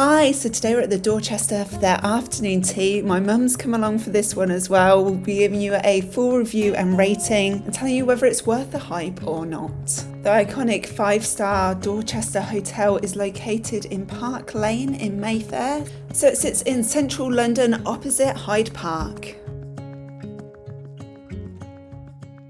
Hi, so today we're at the Dorchester for their afternoon tea. My mum's come along for this one as well. We'll be giving you a full review and rating and telling you whether it's worth the hype or not. The iconic 5-star Dorchester Hotel is located in Park Lane in Mayfair. So it sits in central London opposite Hyde Park.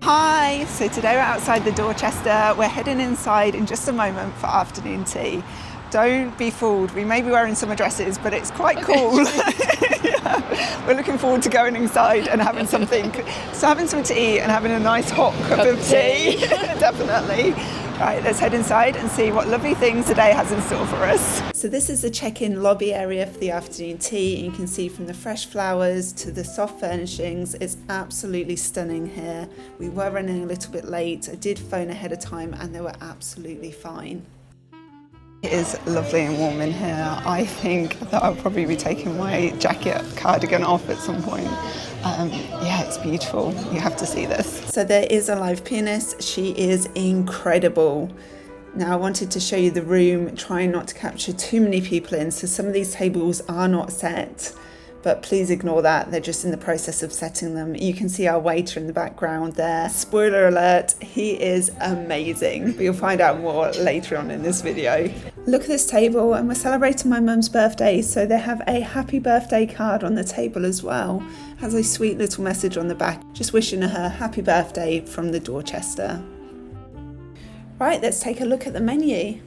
Hi, so today we're outside the Dorchester. We're heading inside in just a moment for afternoon tea. Don't be fooled, we may be wearing summer dresses, but it's quite cool. Yeah. We're looking forward to going inside and having something, so having something to eat and having a nice hot cup of tea, definitely. Right, let's head inside and see what lovely things the day has in store for us. So this is the check-in lobby area for the afternoon tea. You can see from the fresh flowers to the soft furnishings, it's absolutely stunning here. We were running a little bit late. I did phone ahead of time and they were absolutely fine. It is lovely and warm in here. I think that I'll probably be taking my jacket, cardigan off at some point. Yeah, it's beautiful. You have to see this. So there is a live pianist. She is incredible. Now I wanted to show you the room, trying not to capture too many people in. So some of these tables are not set, but please ignore that. They're just in the process of setting them. You can see our waiter in the background there. Spoiler alert, he is amazing. But you'll find out more later on in this video. Look at this table, and we're celebrating my mum's birthday, so they have a happy birthday card on the table as well. Has a sweet little message on the back, just wishing her happy birthday from the Dorchester. Right, let's take a look at the menu.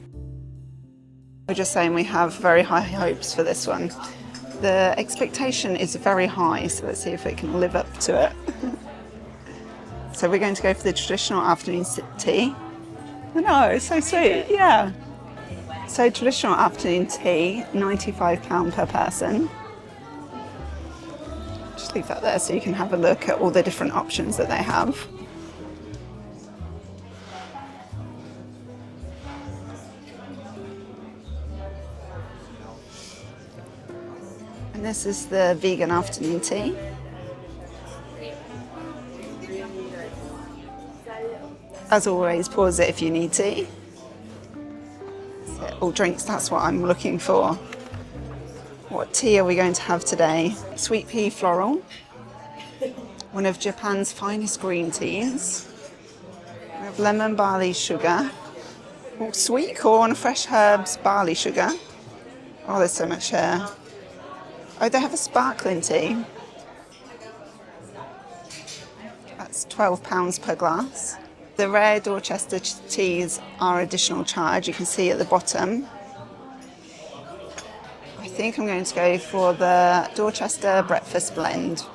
We're just saying we have very high hopes for this one. The expectation is very high, so let's see if it can live up to it. So we're going to go for the traditional afternoon tea. I know, it's so sweet, yeah. So traditional afternoon tea, £95 per person. Just leave that there so you can have a look at all the different options that they have. And this is the vegan afternoon tea. As always, pause it if you need tea. All drinks, that's what I'm looking for. What tea are we going to have today? Sweet pea floral, one of Japan's finest green teas. We have lemon barley sugar, sweet corn, fresh herbs, barley sugar. Oh, there's so much here. Oh, they have a sparkling tea. That's £12 per glass. The rare Dorchester teas are additional charge. You can see at the bottom. I think I'm going to go for the Dorchester breakfast blend.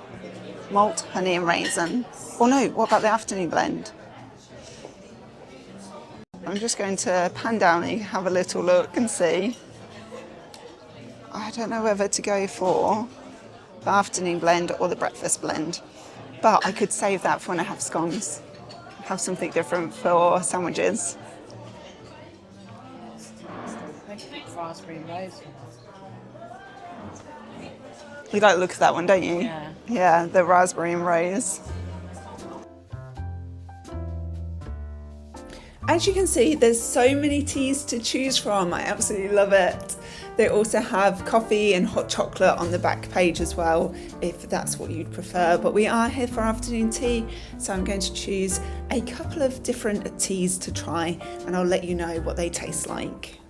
Malt, honey and raisin. Oh no, what about the afternoon blend? I'm just going to pan down and have a little look and see. I don't know whether to go for the afternoon blend or the breakfast blend, but I could save that for when I have scones. Have something different for sandwiches. Raspberry and rose. You like the look of that one, don't you? Yeah. Yeah, the raspberry and rose. As you can see, there's so many teas to choose from. I absolutely love it. They also have coffee and hot chocolate on the back page as well, if that's what you'd prefer. But we are here for afternoon tea, so I'm going to choose a couple of different teas to try, and I'll let you know what they taste like.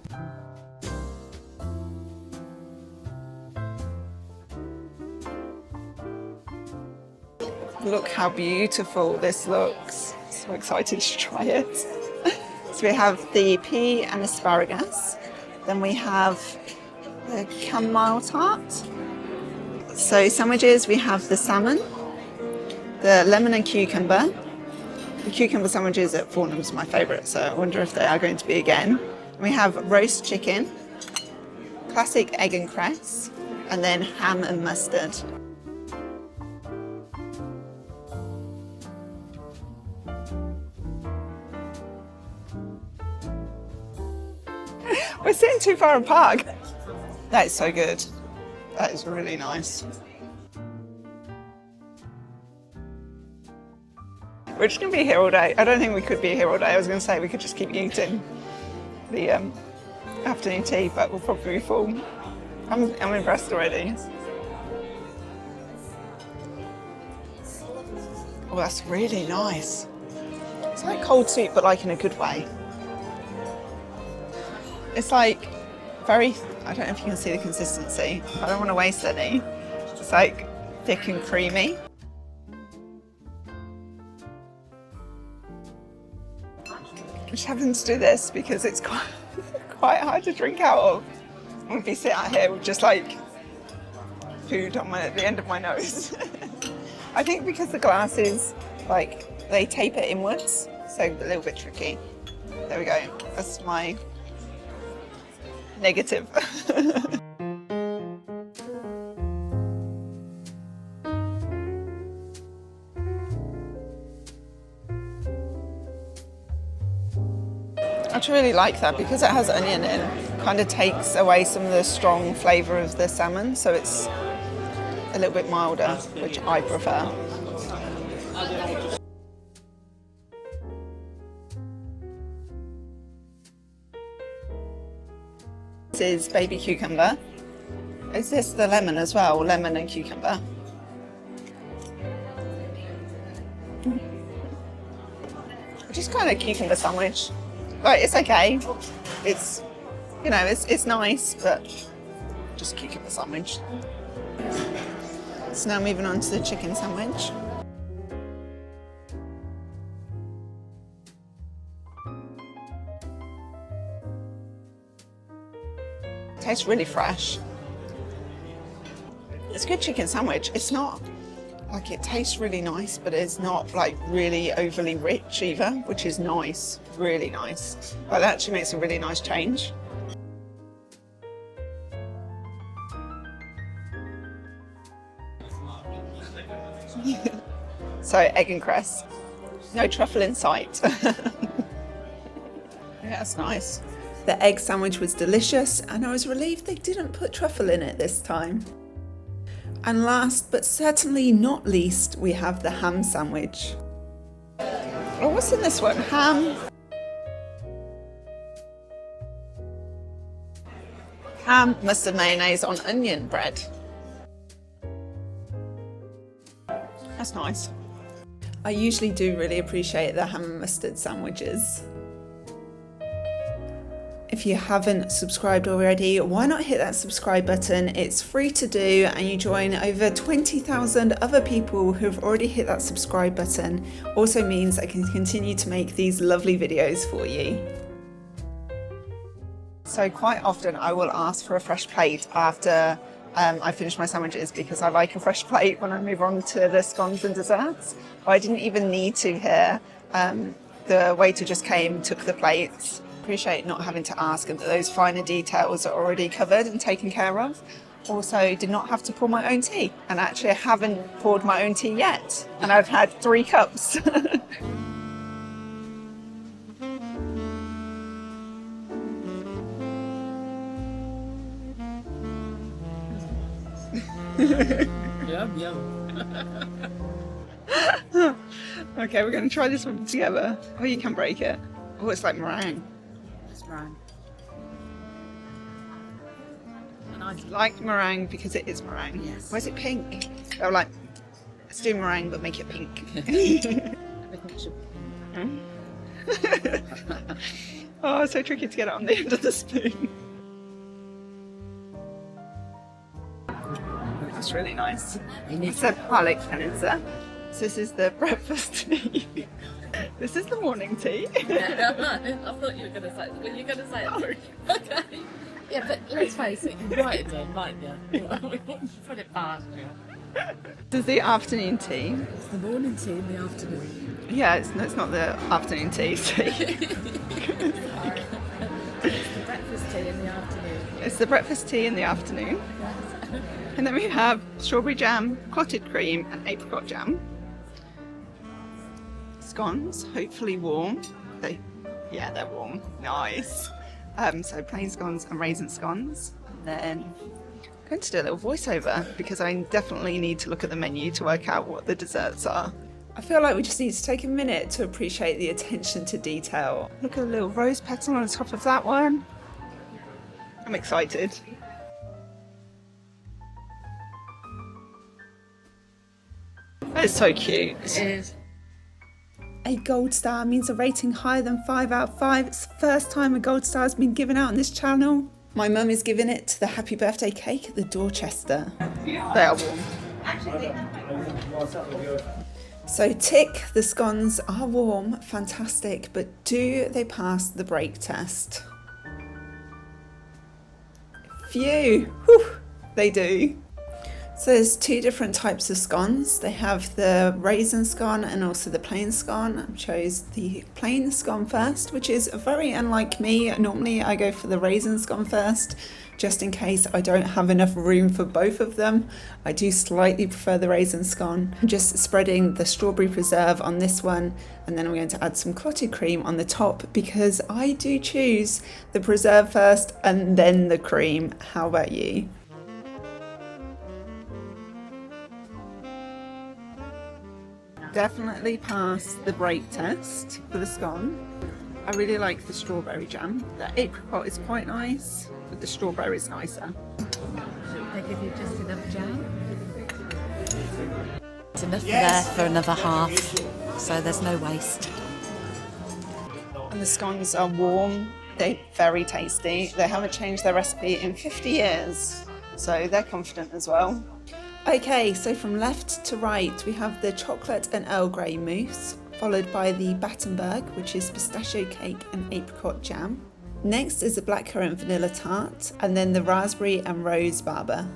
Look how beautiful this looks. So excited to try it. So we have the pea and asparagus. Then we have the chamomile tart. So sandwiches, we have the salmon, the lemon and cucumber. The cucumber sandwiches at Fortnum's my favourite, so I wonder if they are going to be again. We have roast chicken, classic egg and cress, and then ham and mustard. We're sitting too far apart. That is so good. That is really nice. We're just going to be here all day. I don't think we could be here all day. I was going to say we could just keep eating the afternoon tea, but we'll probably be full. I'm impressed already. Oh, that's really nice. It's like cold soup, but like in a good way. It's like very, I don't know if you can see the consistency. I don't want to waste any. It's like thick and creamy. I'm just having to do this because it's quite hard to drink out of. I'm going to be sitting out here with just like food on at the end of my nose. I think because the glass is like, they tape it inwards, so a little bit tricky. There we go. That's my negative. I actually really like that because it has onion in. Kind of takes away some of the strong flavour of the salmon, so it's a little bit milder, which I prefer. This is baby cucumber. Is this the lemon as well? Lemon and cucumber. Just kind of cucumber sandwich. Like, it's okay. It's, you know, it's nice, but just cucumber sandwich. So now moving on to the chicken sandwich. Tastes really fresh. It's a good chicken sandwich. It's not like, it tastes really nice, but it's not like really overly rich either, which is nice, really nice. But that actually makes a really nice change. So egg and cress, no truffle in sight. Yeah, that's nice. The egg sandwich was delicious, and I was relieved they didn't put truffle in it this time. And last but certainly not least, we have the ham sandwich. Oh, what's in this one? Ham. Ham, mustard, mayonnaise on onion bread. That's nice. I usually do really appreciate the ham and mustard sandwiches. If you haven't subscribed already, why not hit that subscribe button? It's free to do, and you join over 20,000 other people who've already hit that subscribe button. Also means I can continue to make these lovely videos for you. So quite often I will ask for a fresh plate after I finish my sandwiches, because I like a fresh plate when I move on to the scones and desserts. But I didn't even need to here. The waiter just came, took the plates. Appreciate not having to ask, and that those finer details are already covered and taken care of. Also, did not have to pour my own tea, and actually I haven't poured my own tea yet, and I've had 3 cups. Yum, yum. Okay, we're going to try this one together. Oh, you can break it. Oh, it's like meringue. It's meringue. And I Like meringue because it is meringue. Yes. Why is it pink? Oh, like, let's do meringue but make it pink. I think it should be. Oh, it's so tricky to get it on the end of the spoon. That's really nice. It's a palate cleanser. So this is the breakfast tea. This is the morning tea. Yeah, I thought you were going to say, well, you're going to say it. Okay. Yeah, but let's face it, you write it down, mightn't you? Put it past you. This is the afternoon tea. It's the morning tea in the afternoon. Yeah, it's not the afternoon tea. It's the breakfast tea in the afternoon. It's the breakfast tea in the afternoon. And then we have strawberry jam, clotted cream and apricot jam. Scones, hopefully warm. Yeah, they're warm. Nice. So plain scones and raisin scones. And then I'm going to do a little voiceover because I definitely need to look at the menu to work out what the desserts are. I feel like we just need to take a minute to appreciate the attention to detail. Look at the little rose petal on the top of that one. I'm excited. It's so cute. It is. A gold star means a rating higher than 5 out of 5. It's the first time a gold star has been given out on this channel. My mum is giving it to the happy birthday cake at the Dorchester. They are warm. So tick, the scones are warm, fantastic, but do they pass the break test? Phew, whew, they do. So there's two different types of scones. They have the raisin scone and also the plain scone. I chose the plain scone first, which is very unlike me. Normally I go for the raisin scone first, just in case I don't have enough room for both of them. I do slightly prefer the raisin scone. I'm just spreading the strawberry preserve on this one, and then I'm going to add some clotted cream on the top because I do choose the preserve first and then the cream. How about you? Definitely pass the break test for the scone. I really like the strawberry jam. The apricot is quite nice, but the strawberry is nicer. They give you just enough jam. It's enough there for another half, so there's no waste. And the scones are warm. They're very tasty. They haven't changed their recipe in 50 years, so they're confident as well. Okay, so from left to right, we have the chocolate and Earl Grey mousse, followed by the Battenberg, which is pistachio cake and apricot jam. Next is the blackcurrant vanilla tart, and then the raspberry and rose barber.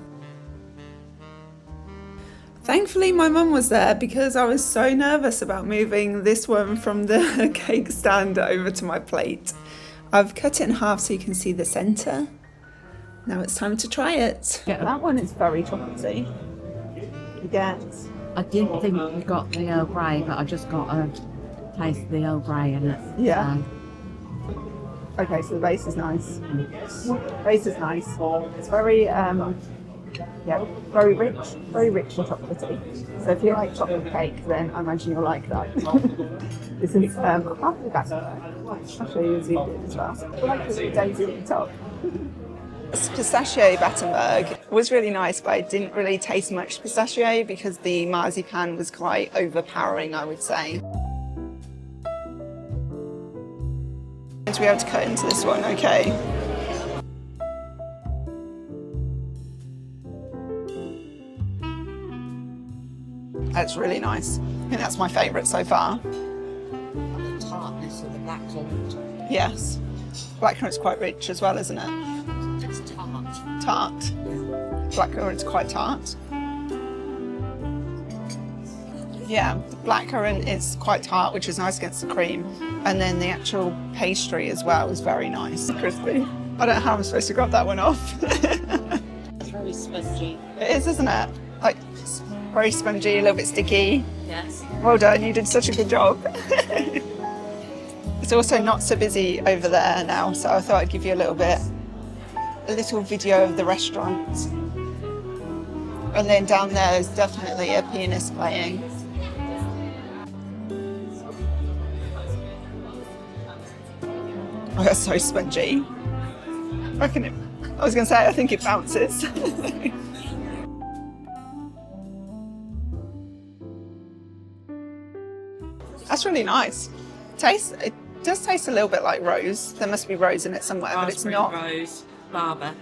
Thankfully, my mum was there because I was so nervous about moving this one from the cake stand over to my plate. I've cut it in half so you can see the centre. Now it's time to try it. Yeah, that one is very chocolatey. Yes. I didn't think we got the Earl Grey, but I just got a taste of the Earl Grey in it. Yeah. Okay, so the base is nice. Base is nice. It's very, very rich and chocolatey. So if you like chocolate cake, then I imagine you'll like that. This is half the batter. I'll show you as you did as well. I like the daisy at the top. Pistachio Battenberg was really nice, but I didn't really taste much pistachio because the marzipan was quite overpowering, I would say. To be able to cut into this one, okay. That's really nice. I think that's my favourite so far. The tartness of the blackcurrant. Yes. Blackcurrant's quite rich as well, isn't it? It's tart. Tart. Blackcurrant's quite tart. Yeah, the blackcurrant is quite tart, which is nice against the cream. And then the actual pastry as well is very nice. Crispy. I don't know how I'm supposed to grab that one off. It's very spongy. It is, isn't it? Like, very spongy, a little bit sticky. Yes. Well done, you did such a good job. It's also not so busy over there now, so I thought I'd give you a little video of the restaurant. And then down there is definitely a pianist playing. Oh, that's so spongy. I was going to say, I think it bounces. That's really nice. It does taste a little bit like rose. There must be rose in it somewhere, but it's not. Rose, barber.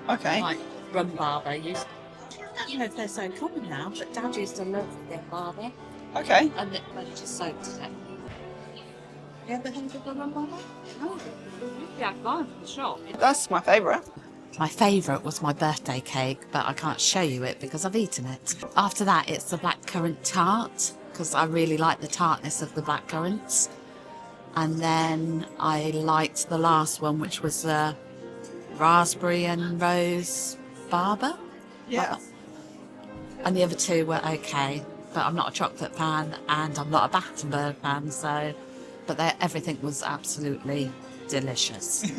Okay. Like rum barber. I don't know if they're so common now, but Dad used to love their barber. Okay. And it just soaked it. You ever heard of the rum barber? No. Yeah, I've gone to the shop. That's my favourite. My favourite was my birthday cake, but I can't show you it because I've eaten it. After that, it's the blackcurrant tart, because I really like the tartness of the blackcurrants. And then I liked the last one, which was the raspberry and rose barber. Yeah. And the other two were okay, but I'm not a chocolate fan and I'm not a Battenberg fan, so... But everything was absolutely delicious.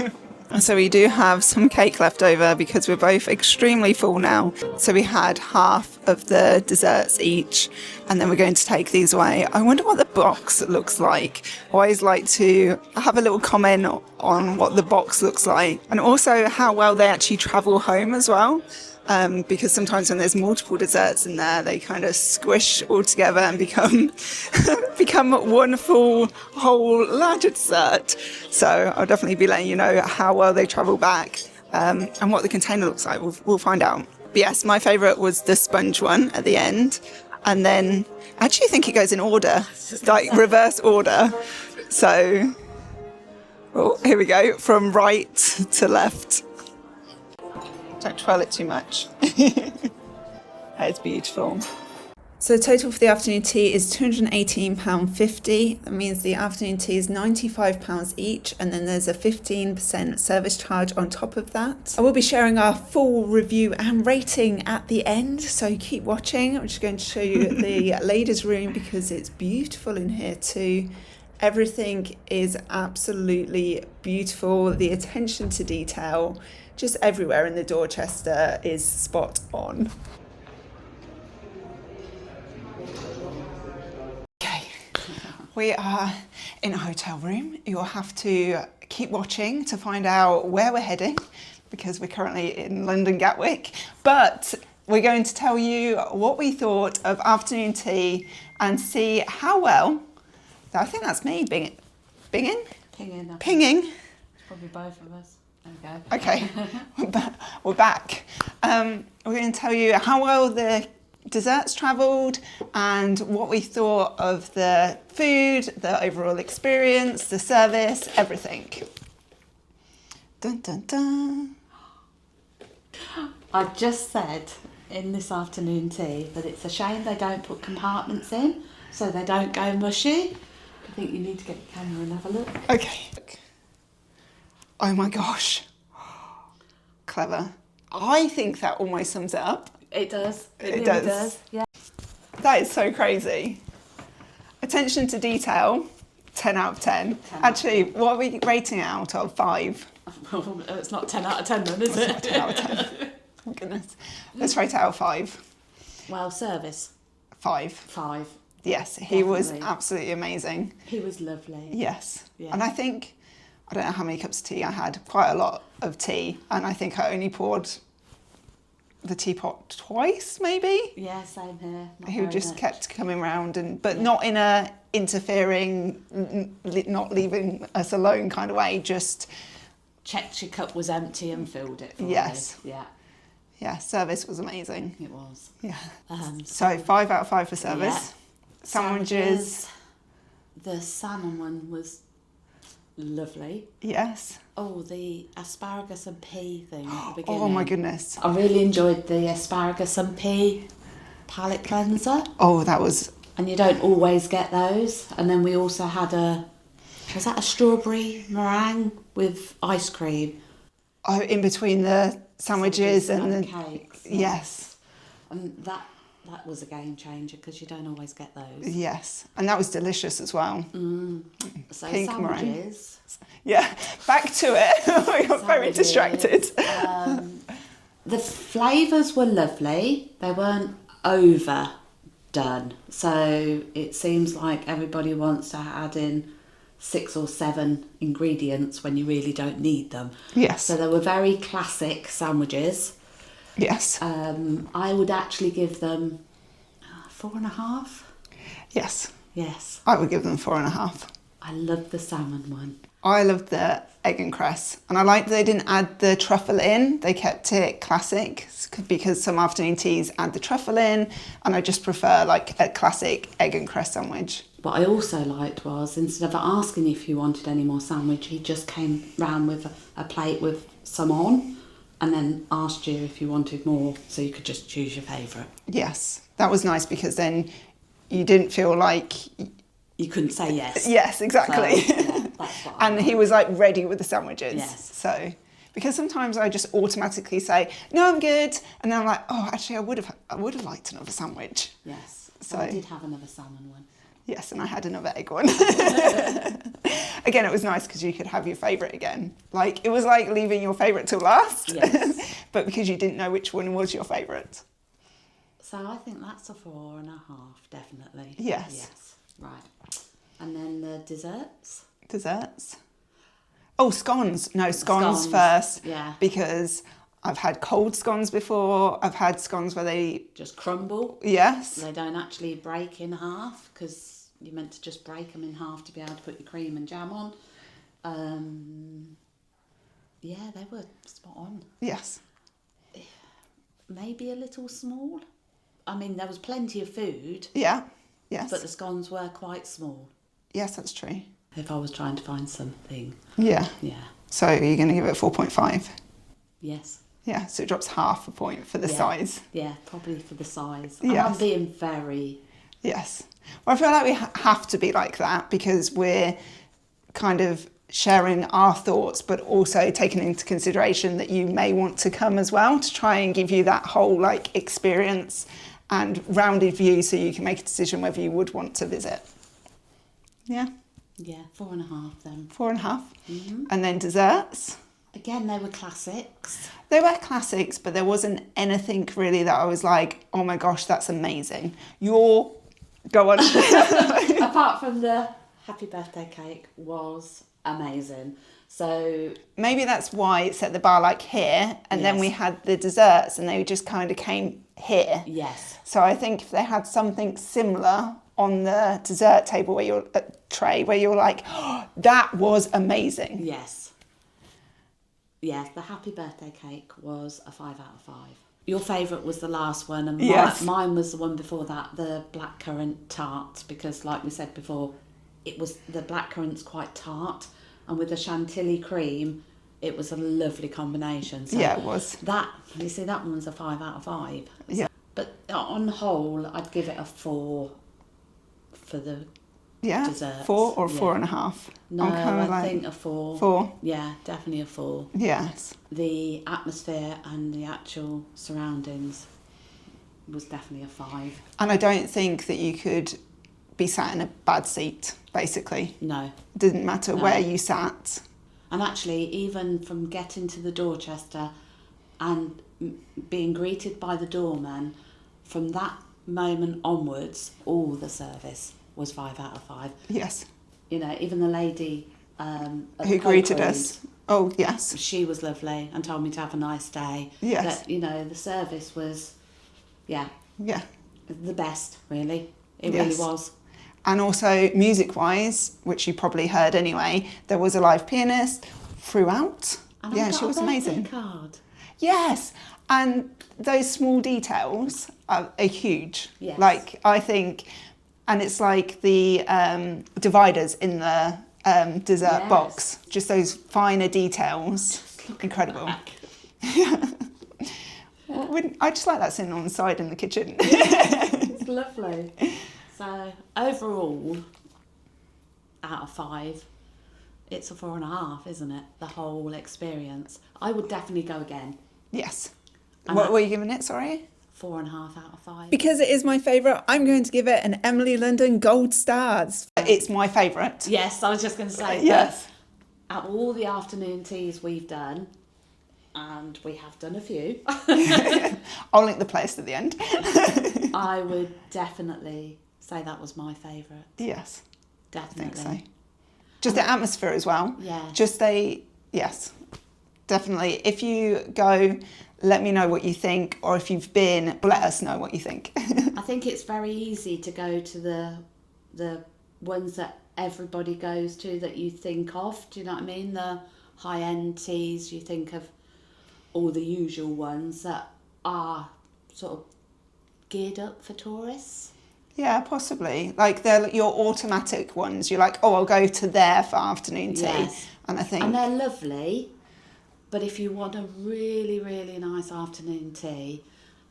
And so we do have some cake left over because we're both extremely full now. So we had half of the desserts each, and then we're going to take these away. I wonder what the box looks like. I always like to have a little comment on what the box looks like, and also how well they actually travel home as well. because sometimes when there's multiple desserts in there, they kind of squish all together and become become one full whole larger dessert. So I'll definitely be letting you know how well they travel back and what the container looks like. We'll find out. But yes, my favourite was the sponge one at the end, and then I actually think it goes in order, like reverse order. So, oh, here we go, from right to left. Don't twirl it too much. It's beautiful. So the total for the afternoon tea is £218.50. That means the afternoon tea is £95 each, and then there's a 15% service charge on top of that. I will be sharing our full review and rating at the end, so keep watching. I'm just going to show you the ladies' room because it's beautiful in here too. Everything is absolutely beautiful. The attention to detail just everywhere in the Dorchester is spot on. Okay, we are in a hotel room. You'll have to keep watching to find out where we're heading because we're currently in London Gatwick, but we're going to tell you what we thought of afternoon tea and see how well, I think that's me binging? Pinging. Probably both of us. There we go. Okay, we're back. We're going to tell you how well the desserts travelled and what we thought of the food, the overall experience, the service, everything. Dun, dun, dun. I just said in this afternoon tea that it's a shame they don't put compartments in so they don't go mushy. I think you need to get the camera and have a look. Okay. Oh my gosh. Clever. I think that almost sums it up. It does. It really does. Yeah. That is so crazy. Attention to detail, 10 out of 10. Actually, what are we rating it out of? 5? Well, it's not 10 out of 10 then, is it? Not 10 out of 10. Oh goodness. Let's rate it out of 5. Well, service. 5. 5. Yes, he was Definitely. absolutely amazing. He was lovely. Yes. Yeah. And I think, I don't know how many cups of tea I had, quite a lot of tea. And I think I only poured the teapot twice, maybe. Yeah, same here. Not He very just much. kept coming round, but not in a interfering, not leaving us alone kind of way, just... Checked your cup was empty and filled it for Yes. you. Yeah, Yeah, service was amazing. it was. Yeah. So So 5 out of 5 for service. Yeah. Sandwiches. The salmon one was lovely. Yes. Oh, the asparagus and pea thing at the beginning. Oh my goodness. I really enjoyed the asparagus and pea palate cleanser. Oh, that was... And you don't always get those. And then we also had was that a strawberry meringue with ice cream? Oh, in between the sandwiches and the... cakes. Yes. And that was a game changer because you don't always get those. Yes. And that was delicious as well. So Pink sandwiches. Yeah. Back to it. We got very Sandwiches. distracted. The flavours were lovely. They weren't overdone. So it seems like everybody wants to add in 6 or 7 ingredients when you really don't need them. Yes. So they were very classic sandwiches. Yes. I would actually give them 4.5. Yes. Yes. I would give them 4.5. I loved the salmon one. I loved the egg and cress, and I liked they didn't add the truffle in. They kept it classic because some afternoon teas add the truffle in, and I just prefer like a classic egg and cress sandwich. What I also liked was instead of asking if you wanted any more sandwich, he just came round with a plate with some on and then asked you if you wanted more, so you could just choose your favourite. Yes, that was nice because then you didn't feel like... You couldn't say yes. Yes, exactly. So, yeah, that's what And he was like ready with the sandwiches. Yes. So, because sometimes I just automatically say, no, I'm good. And then I'm like, oh, actually, I would have liked another sandwich. Yes. So I did have another salmon one. Yes, and I had another egg one. Again, it was nice because you could have your favourite again. Like, it was like leaving your favourite till last. Yes. But because you didn't know which one was your favourite. So I think that's a 4.5, definitely. Yes. Yes. Right. And then the desserts. Desserts. Oh, scones. No, scones Scones, first. yeah. Because I've had cold scones before. I've had scones where they... Just crumble. Yes. They don't actually break in half because you're meant to just break them in half to be able to put your cream and jam on. Yeah, they were spot on. Yes. Maybe a little small. I mean, there was plenty of food. Yeah. Yes. But the scones were quite small. Yes, that's true. If I was trying to find something. Yeah. Yeah. So you're going to give it 4.5? Yes. Yeah, so it drops half a point for the size. Yeah, probably for the size. Yes. And I'm being very... Yes. Well, I feel like we have to be like that because we're kind of sharing our thoughts, but also taking into consideration that you may want to come as well to try and give you that whole like experience and rounded view so you can make a decision whether you would want to visit. Yeah? Yeah, 4.5 then. 4.5. Mm-hmm. And then desserts. Again, they were classics. They were classics, but there wasn't anything really that I was like, oh my gosh, that's amazing. Go on. Apart from the happy birthday cake was amazing. So maybe that's why it set the bar like here, and then Yes. we had the desserts and they just kind of came here. yes, So I think if they had something similar on the dessert table where you're tray where you're like, oh, that was amazing. yes. Yes, the happy birthday cake was a 5 out of 5. Your favourite was the last one, and Yes. mine was the one before that, the blackcurrant tart, because like we said before, the blackcurrant's quite tart, and with the chantilly cream, it was a lovely combination. So Yeah, it was. that one was a 5 out of 5. Yeah. But on the whole, I'd give it a 4 for the Yeah, desserts. 4 or Yeah. 4.5. No, I'm kinda I like think a 4. 4. Yeah, definitely a 4. Yes. The atmosphere and the actual surroundings was definitely a 5. And I don't think that you could be sat in a bad seat, basically. No. It didn't matter No. where you sat. And actually, even from getting to the Dorchester and being greeted by the doorman, from that moment onwards, all the service was 5 out of 5. Yes. You know, even the lady at Who the greeted Coke us. Oh, yes. Room, she was lovely and told me to have a nice day. Yes. But, you know, the service was, yeah, Yeah. the best, really. It Yes. really was. And also music-wise, which you probably heard anyway, there was a live pianist throughout. And Yeah, I got she was a birthday amazing. card. Yes, and those small details are huge. Yes. Like, I think, and it's like the dividers in the dessert Yes. box. Just those finer details. Incredible. Back. I just like that sitting on the side in the kitchen. It's lovely. So overall, out of 5, it's a 4.5, isn't it? The whole experience. I would definitely go again. Yes. And What were you giving it, sorry? 4.5 out of 5. Because it is my favourite, I'm going to give it an Emily London Gold Stars. It's my favourite. Yes, I was just going to say Yes. that out of all the afternoon teas we've done, and we have done a few, I'll link the playlist at the end. I would definitely say that was my favourite. Yes, I Definitely. think so. Just the atmosphere as well. Yeah. Yes, definitely. If you go, let me know what you think, or if you've been, let us know what you think. I think it's very easy to go to the ones that everybody goes to that you think of. Do you know what I mean? The high-end teas, you think of all the usual ones that are sort of geared up for tourists. Yeah, possibly. Like they're your automatic ones. You're like, oh, I'll go to there for afternoon tea. Yes. And I think... And they're lovely, but if you want a really, really nice afternoon tea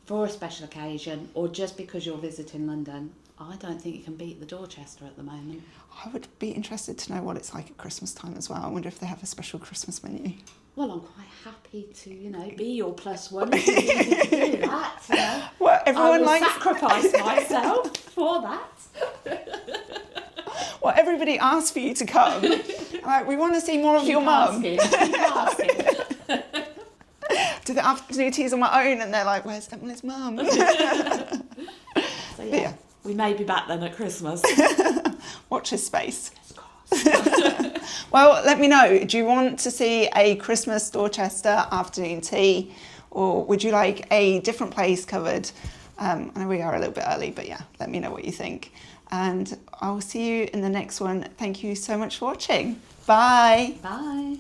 for a special occasion or just because you're visiting London, I don't think you can beat the Dorchester at the moment. I would be interested to know what it's like at Christmas time as well. I wonder if they have a special Christmas menu. Well, I'm quite happy to, be your plus one if you do that. You know. Well, I everyone will likes... sacrifice myself for that. Well, everybody asks for you to come. Like, we want to see more of your mum. Keep asking. Do the afternoon teas on my own, and they're like, where's Emily's mum? So Yeah. we may be back then at Christmas. Watch his space. Well, let me know. Do you want to see a Christmas Dorchester afternoon tea, or would you like a different place covered? I know we are a little bit early, but yeah, let me know what you think. And I'll see you in the next one. Thank you so much for watching. Bye. Bye.